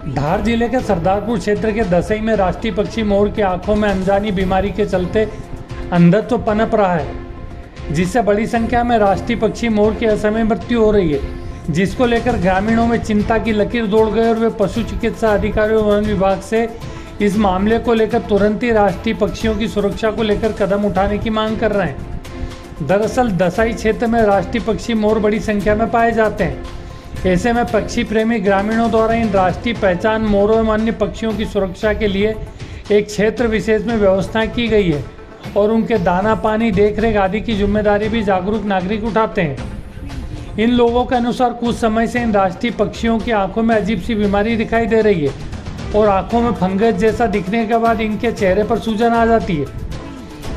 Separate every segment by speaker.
Speaker 1: धार जिले के सरदारपुर क्षेत्र के दसई में राष्ट्रीय पक्षी मोर की आंखों में अनजानी बीमारी के चलते अंधत्व पनप रहा है, जिससे बड़ी संख्या में राष्ट्रीय पक्षी मोर की असमय मृत्यु हो रही है, जिसको लेकर ग्रामीणों में चिंता की लकीर दौड़ गई और वे पशु चिकित्सा अधिकारियों वन विभाग से इस मामले को लेकर तुरंत ही राष्ट्रीय पक्षियों की सुरक्षा को लेकर कदम उठाने की मांग कर रहे हैं। दरअसल दसई क्षेत्र में राष्ट्रीय पक्षी मोर बड़ी संख्या में पाए जाते हैं। ऐसे में पक्षी प्रेमी ग्रामीणों द्वारा इन राष्ट्रीय पहचान मोरों एवं अन्य पक्षियों की सुरक्षा के लिए एक क्षेत्र विशेष में व्यवस्था की गई है और उनके दाना पानी देखरेख आदि की जिम्मेदारी भी जागरूक नागरिक उठाते हैं। इन लोगों के अनुसार कुछ समय से इन राष्ट्रीय पक्षियों की आंखों में अजीब सी बीमारी दिखाई दे रही है और आंखों में फंगस जैसा दिखने के बाद इनके चेहरे पर सूजन आ जाती है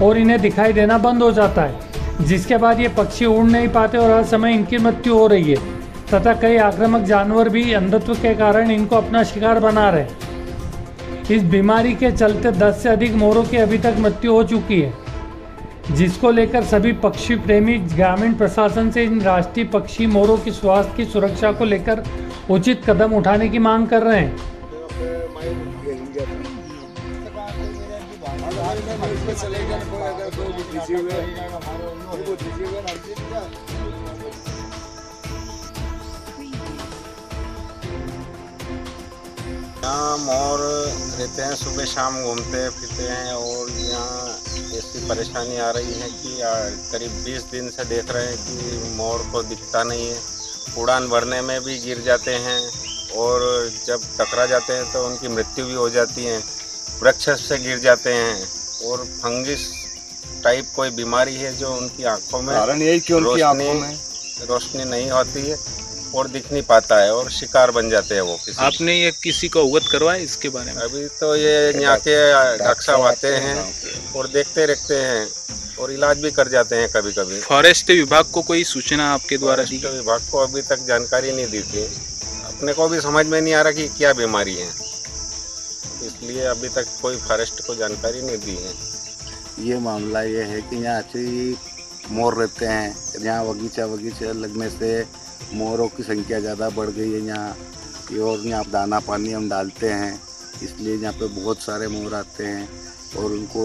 Speaker 1: और इन्हें दिखाई देना बंद हो जाता है, जिसके बाद ये पक्षी उड़ नहीं पाते और हर समय इनकी मृत्यु हो रही है तथा कई आक्रामक जानवर भी अंधत्व के कारण इनको अपना शिकार बना रहे। इस बीमारी के चलते 10 से अधिक मोरों की अभी तक मृत्यु हो चुकी है, जिसको लेकर सभी पक्षी प्रेमी ग्रामीण प्रशासन से इन राष्ट्रीय पक्षी मोरों की स्वास्थ्य की सुरक्षा को लेकर उचित कदम उठाने की मांग कर रहे हैं।
Speaker 2: यहाँ मोर रहते हैं, सुबह शाम घूमते फिरते हैं और यहाँ ऐसी परेशानी आ रही है कि करीब 20 दिन से देख रहे हैं कि मोर को दिखता नहीं है। उड़ान भरने में भी गिर जाते हैं और जब टकरा जाते हैं तो उनकी मृत्यु भी हो जाती है। वृक्ष से गिर जाते हैं और फंगिस टाइप कोई बीमारी है जो उनकी आँखों में
Speaker 3: कारण यही कि उनकी आँखों में
Speaker 2: रोशनी नहीं होती है और दिख नहीं पाता है और शिकार बन जाते हैं वो।
Speaker 4: आपने ये किसी को अवगत करवाया इसके बारे में?
Speaker 2: अभी तो ये यहाँ के डॉक्टर साहब आते हैं और देखते रखते हैं और इलाज भी कर जाते हैं कभी कभी।
Speaker 4: फॉरेस्ट विभाग को कोई सूचना आपके द्वारा दी?
Speaker 2: फॉरेस्ट विभाग को अभी तक जानकारी नहीं दी थी। अपने को भी समझ में नहीं आ रहा कि क्या बीमारी है, इसलिए अभी तक कोई फॉरेस्ट को जानकारी नहीं दी है।
Speaker 3: ये मामला ये है कि यहाँ अच्छी मोर रहते हैं, यहाँ बगीचा लगने से मोरों की संख्या ज़्यादा बढ़ गई है यहाँ। और यहाँ दाना पानी हम डालते हैं, इसलिए यहाँ पे बहुत सारे मोर आते हैं और उनको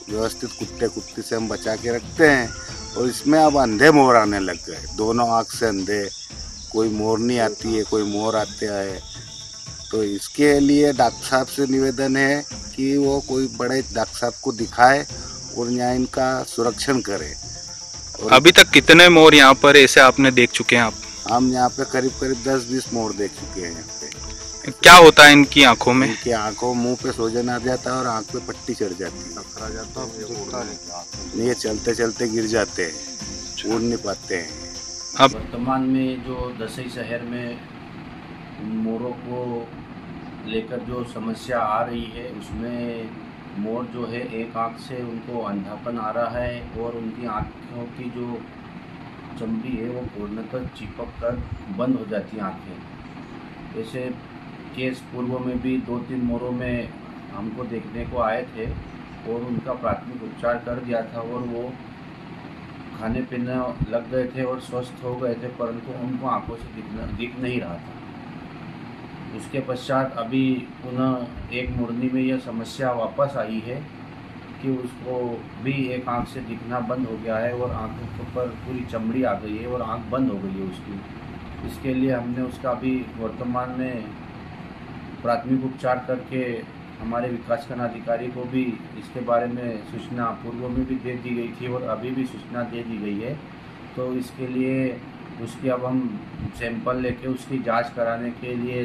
Speaker 3: व्यवस्थित कुत्ते से हम बचा के रखते हैं। और इसमें अब अंधे मोर आने लग गए, दोनों आँख से अंधे, कोई मोरनी आती है, कोई मोर आते हैं। तो इसके लिए डॉक्टर साहब से निवेदन है कि वो कोई बड़े डॉक्टर साहब को दिखाए और यहाँ इनका सुरक्षण करे।
Speaker 4: अभी तक कितने मोर यहाँ पर ऐसे आपने देख चुके हैं आप?
Speaker 3: हम यहाँ पे करीब 10-20 मोर देख चुके हैं। यहाँ पे
Speaker 4: क्या होता है इनकी आंखों में?
Speaker 3: इनकी आंखों मुंह पे सूजन आ जाता है और आंख पे पट्टी चढ़ जाती है। ये चलते चलते गिर जाते हैं, उड़ नहीं पाते हैं।
Speaker 4: अब
Speaker 5: वर्तमान में जो दसई शहर में मोरों को लेकर जो समस्या आ रही है, उसमें मोर जो है एक आँख से उनको अंधापन आ रहा है और उनकी आँखों की जो चमड़ी है वो पूर्णतः चिपक कर बंद हो जाती है आँखें। ऐसे केस पूर्व में भी 2-3 मोरों में हमको देखने को आए थे और उनका प्राथमिक उपचार कर दिया था और वो खाने पीने लग गए थे और स्वस्थ हो गए थे, परंतु उनको आँखों से दिख नहीं रहा था। उसके पश्चात अभी पुनः एक मुड़नी में यह समस्या वापस आई है कि उसको भी एक आंख से दिखना बंद हो गया है और आंखों पर पूरी चमड़ी आ गई है और आंख बंद हो गई है उसकी। इसके लिए हमने उसका अभी वर्तमान में प्राथमिक उपचार करके हमारे विकासखंड अधिकारी को भी इसके बारे में सूचना पूर्व में भी दे दी गई थी और अभी भी सूचना दे दी गई है। तो इसके लिए उसकी अब हम सैंपल लेके उसकी जांच कराने के लिए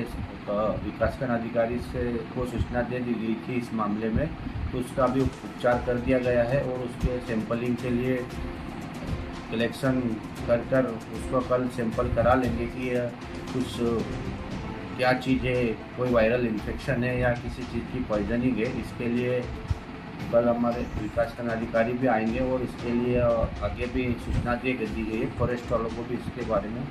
Speaker 5: विकासखंड अधिकारी से को सूचना दे दी गई थी इस मामले में। तो उसका भी उपचार कर दिया गया है और उसके सैंपलिंग के लिए कलेक्शन कर उसको कल सैंपल करा लेंगे कि कुछ क्या चीज़ है, कोई वायरल इन्फेक्शन है या किसी चीज़ की पॉइजनिंग है। इसके लिए कल हमारे विकासखंड अधिकारी भी आएंगे और इसके लिए आगे भी सूचना दी गई है। फॉरेस्ट वालों को भी इसके बारे में